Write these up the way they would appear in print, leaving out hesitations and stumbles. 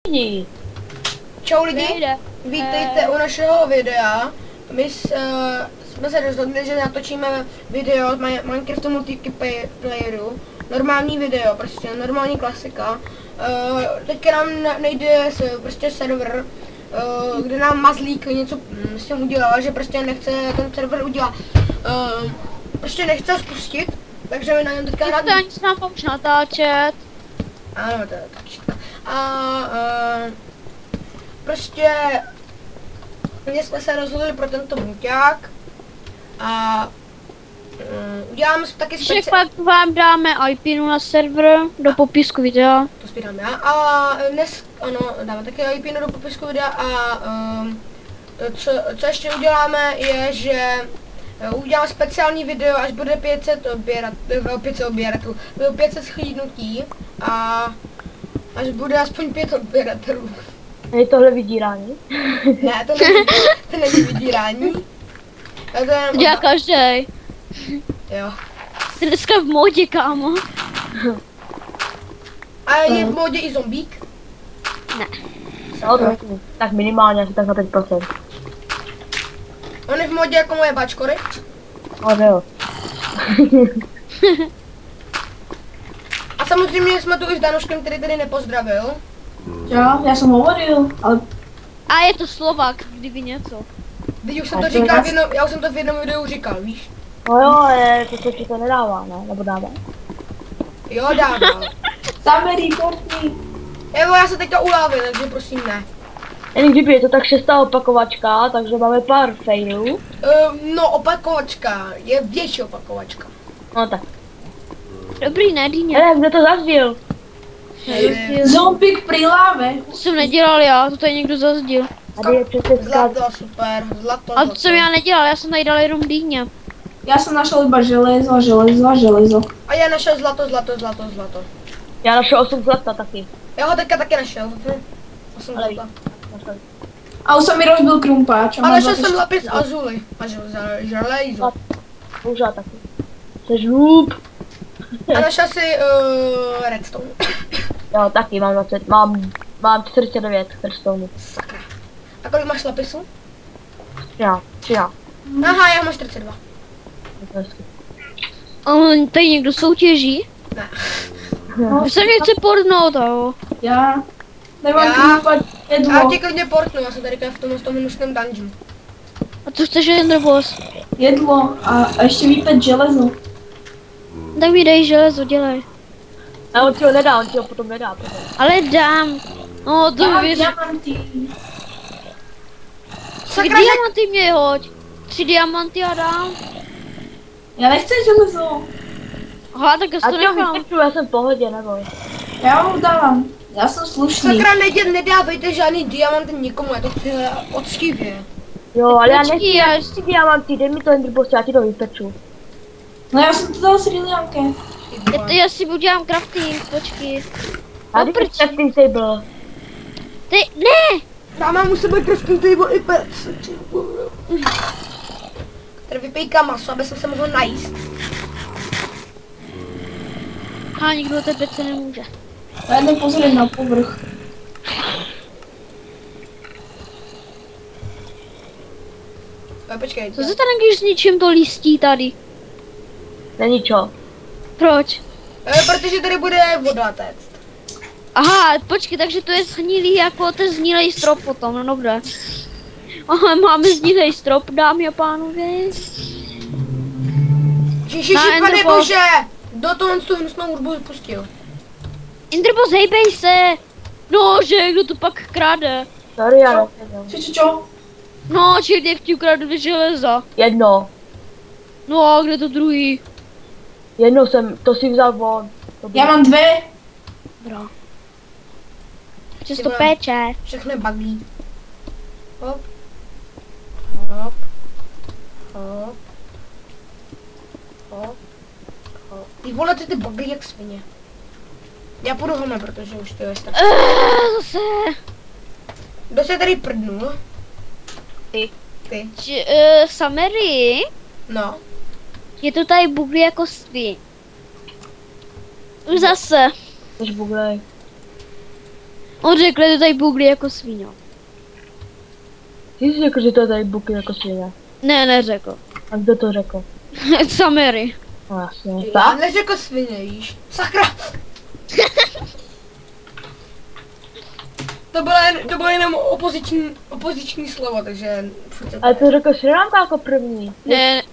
Všichni. Čau lidi, vítejte u našeho videa. My jsme se rozhodli, že natočíme video z Minecraftu multiplayeru. Normální video, prostě normální klasika. Teďka nám nejde prostě server, kde nám Mazlík něco s tím udělal, že prostě nechce ten server udělat. Prostě nechce spustit, takže my na něm teďka hrát. Ani se nám pomůže natáčet. Ano, to je tak. Prostě my jsme se rozhodli pro tento muťák a uděláme taky speciální. Pak vám dáme IP na server do popisku videa. To spíram já. A dnes, ano, dáme taky IP do popisku videa a co ještě uděláme je, že udělám speciální video, až bude 500 shlídnutí a až bude aspoň 5 odběratelů. Je tohle vydírání? Ne, to není vydírání. To dělá každej. Jo. Jsi dneska v modě, kámo. A je v modě i zombík? Ne. No, tak minimálně asi tak na 5%. On je v modě jako moje bačkory? No, jo. A samozřejmě jsme tu i s Danuškem, který tady nepozdravil. Jo, já jsem hovoril, ale... A je to Slovák, kdyby něco. Teď už jsem to říkal, já už jsem to v jednom videu říkal, víš? No jo, ale to ti to nedává, ne? Nebo dává? Jo, dává. Same reportní. Evo, já se teďka ulávil, takže prosím ne. Jen kdyby je to tak 6. opakovačka, takže máme pár failů. No, opakovačka, je větší opakovačka. No tak. Dobrý, ne, Dýně. Kdo to zazdil? Zombík při láve. To jsem nedělal já, to tady někdo zazdil. Tady je přesně zlato, super, zlato. Ale to jsem já nedělal, já jsem tady dal jenom Dýně. Já jsem našel iba železo. A já našel zlato. Já našel 8 zlata taky. Já ho teďka taky našel. 8 zlata. A už jsem mi rozbil krumpáč. A našel jsem lapis azuly. A železo. Použila taky. Jsi žlůb. A našel si redstone. Jo, taky mám 20, mám 49 redstone. Sakra. A kolik máš lapisů? 13. Aha, já mám 42. Tady někdo soutěží? Ne. Už se mě chce portnout, jo. Já. Nemám krumpáč, jedlo. Já tě klidně portnu, já jsem tady v tom minusném dungeonu. A co chceš Enderboss? Jedlo a ještě výpět železo. Tak mi dej železo, dělej. A on ti ho nedá, on ti ho potom nedá. Ale dám. No to já věř. diamanty. Sakra, diamanty mě hoď. 3 diamanty a dám. Já nechci železo. Aha, tak já to nechám. Já jsem v pohodě, neboj. Já vám dávám. Já jsem slušný. Sakra, nedávejte žádný diamanty nikomu, já to chci odštivě. Jo, ale já nechci diamanty, dej mi to Enderboss, já ti to vypeču. No já jsem to dal s Rilianke. Já si udělám crafting, počkej. A když je crafting table. Ty, ne! Já mám u sebe crafting table i pec. Tady vypejká maso, aby jsem se mohl najíst. A nikdo té pece nemůže. Já jdem pozorem na povrch. Počkej. Co se tady když s ničím to listí tady? Není čo. Proč? Protože tady bude voda téct. Aha, počkej, takže to je shnilý jako ten zhnilej strop potom, no dobré. Aha, máme zhnilej strop, dámy a pánové. Ježiši, pane bože! Kdo to tu hnusnou hudbu pustil? Enderboss, hejbej se! No, že kdo to pak krade? Sorry, já nechci. Čo? No, čekaj, ti ukradl 2 železa. Jedno. No a kde to druhý? Jednou jsem, to si vzal von. Já mám 2. Bro. Často péče. Všechno je bagí. Hop. Hop. Hop. Hop. Hop. Ty vole, ty bagí jak svině. Já půjdu home, protože už to je tak. Zase. Kdo se tady prdnul? Ty. Samery? No. Je to tady bugly jako svý. Už zase. Už buglej. On řekl, že tady bugli jako svíňa. Ty jsi řekl, že to tady buky jako svině. Ne, neřekl. A kdo to řekl? Samery. Vlastně. Já Tak? neřekl svině, víš. Sakra! To bylo jenom opoziční slovo, takže... furt se to- Ale to řekl Sri Lanka jako první. Ne,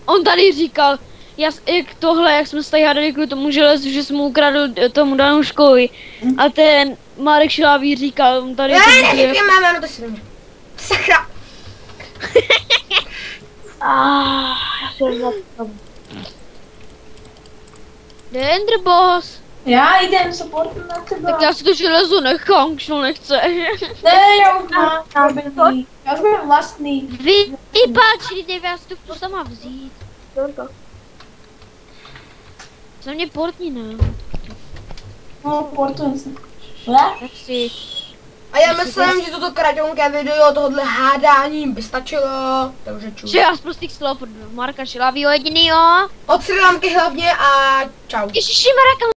on tady říkal, jak jsme se tady hádali kvůli tomu železu, že jsem mu ukradl tomu danou školy. A ten Marek Šilavý říkal, on tady... Ne, neříkej mé jméno, to je svině. Sakra! Já jsem na tom. Enderboss. Já jdem supportu na tebe. Tak já si to železo nechám, když ho nechce. Ne, já už mám narobený. Já už mám vlastní. Vypačili, já si to chci sama vzít. Za mě portní ne. No, portujem se. Tak si. A já myslím, že toto kraťonké video tohohle hádání by stačilo, takže čus. Že já z prostých slov od Marka Šilavýho jedinýho. Od Sri Lanky hlavně a čau. Ježiši Marek,